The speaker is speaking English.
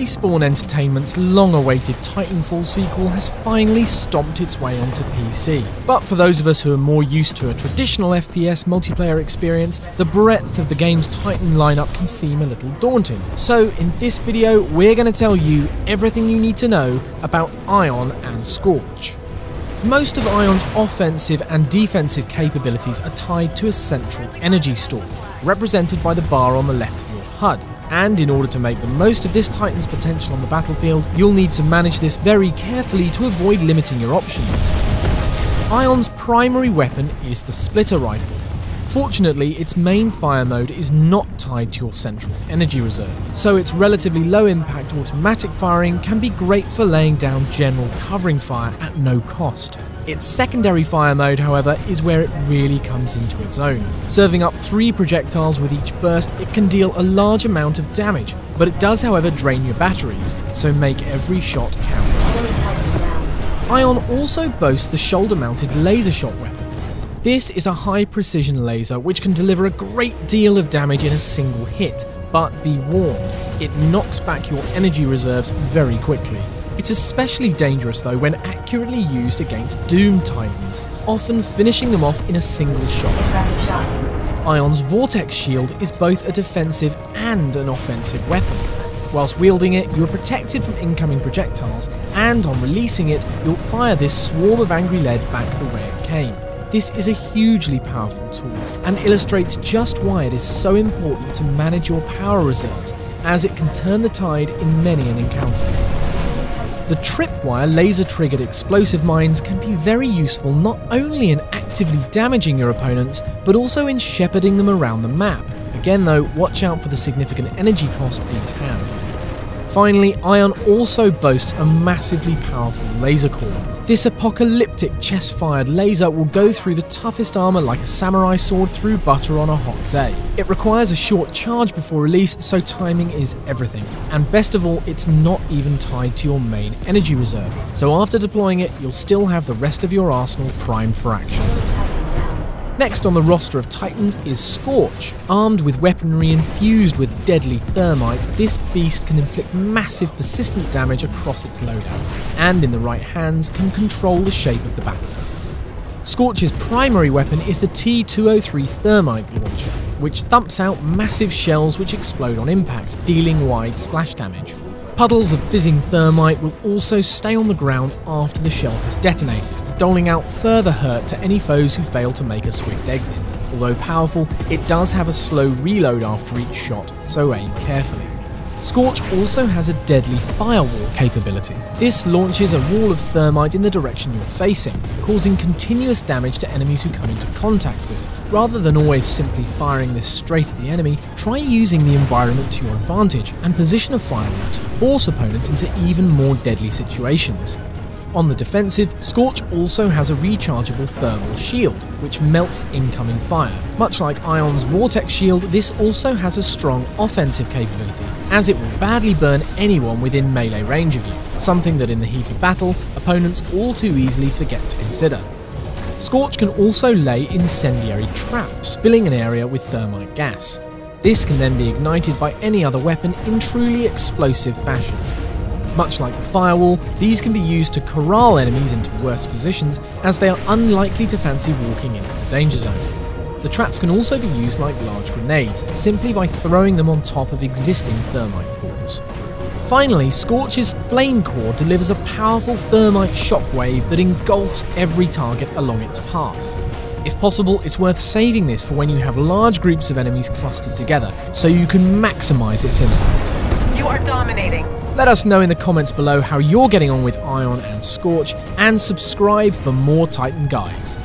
Respawn Entertainment's long-awaited Titanfall sequel has finally stomped its way onto PC. But for those of us who are more used to a traditional FPS multiplayer experience, the breadth of the game's Titan lineup can seem a little daunting. So in this video, we're going to tell you everything you need to know about Ion and Scorch. Most of Ion's offensive and defensive capabilities are tied to a central energy store, represented by the bar on the left of your HUD. And in order to make the most of this Titan's potential on the battlefield, you'll need to manage this very carefully to avoid limiting your options. Ion's primary weapon is the splitter rifle. Fortunately, its main fire mode is not tied to your central energy reserve, so its relatively low impact automatic firing can be great for laying down general covering fire at no cost. Its secondary fire mode, however, is where it really comes into its own. Serving up 3 projectiles with each burst, it can deal a large amount of damage, but it does, however, drain your batteries, so make every shot count. Ion also boasts the shoulder-mounted laser shot weapon. This is a high-precision laser which can deliver a great deal of damage in a single hit, but be warned, it knocks back your energy reserves very quickly. It's especially dangerous though when accurately used against Doom Titans, often finishing them off in a single shot. Ion's Vortex Shield is both a defensive and an offensive weapon. Whilst wielding it, you are protected from incoming projectiles, and on releasing it, you'll fire this swarm of angry lead back the way it came. This is a hugely powerful tool, and illustrates just why it is so important to manage your power reserves, as it can turn the tide in many an encounter. The tripwire laser-triggered explosive mines can be very useful not only in actively damaging your opponents, but also in shepherding them around the map. Again though, watch out for the significant energy cost these have. Finally, Ion also boasts a massively powerful laser core. This apocalyptic chest-fired laser will go through the toughest armour like a samurai sword through butter on a hot day. It requires a short charge before release, so timing is everything. And best of all, it's not even tied to your main energy reserve, so after deploying it, you'll still have the rest of your arsenal primed for action. Next on the roster of Titans is Scorch. Armed with weaponry infused with deadly thermite, this beast can inflict massive persistent damage across its loadout, and in the right hands can control the shape of the battle. Scorch's primary weapon is the T-203 thermite launcher, which thumps out massive shells which explode on impact, dealing wide splash damage. Puddles of fizzing thermite will also stay on the ground after the shell has detonated, doling out further hurt to any foes who fail to make a swift exit. Although powerful, it does have a slow reload after each shot, so aim carefully. Scorch also has a deadly firewall capability. This launches a wall of thermite in the direction you're facing, causing continuous damage to enemies who come into contact with it. Rather than always simply firing this straight at the enemy, try using the environment to your advantage and position a firewall to force opponents into even more deadly situations. On the defensive, Scorch also has a rechargeable thermal shield, which melts incoming fire. Much like Ion's Vortex Shield, this also has a strong offensive capability, as it will badly burn anyone within melee range of you, something that in the heat of battle, opponents all too easily forget to consider. Scorch can also lay incendiary traps, filling an area with thermite gas. This can then be ignited by any other weapon in truly explosive fashion. Much like the firewall, these can be used to corral enemies into worse positions, as they are unlikely to fancy walking into the danger zone. The traps can also be used like large grenades, simply by throwing them on top of existing thermite pools. Finally, Scorch's flame core delivers a powerful thermite shockwave that engulfs every target along its path. If possible, it's worth saving this for when you have large groups of enemies clustered together, so you can maximise its impact. You are dominating. Let us know in the comments below how you're getting on with Ion and Scorch, and subscribe for more Titan guides.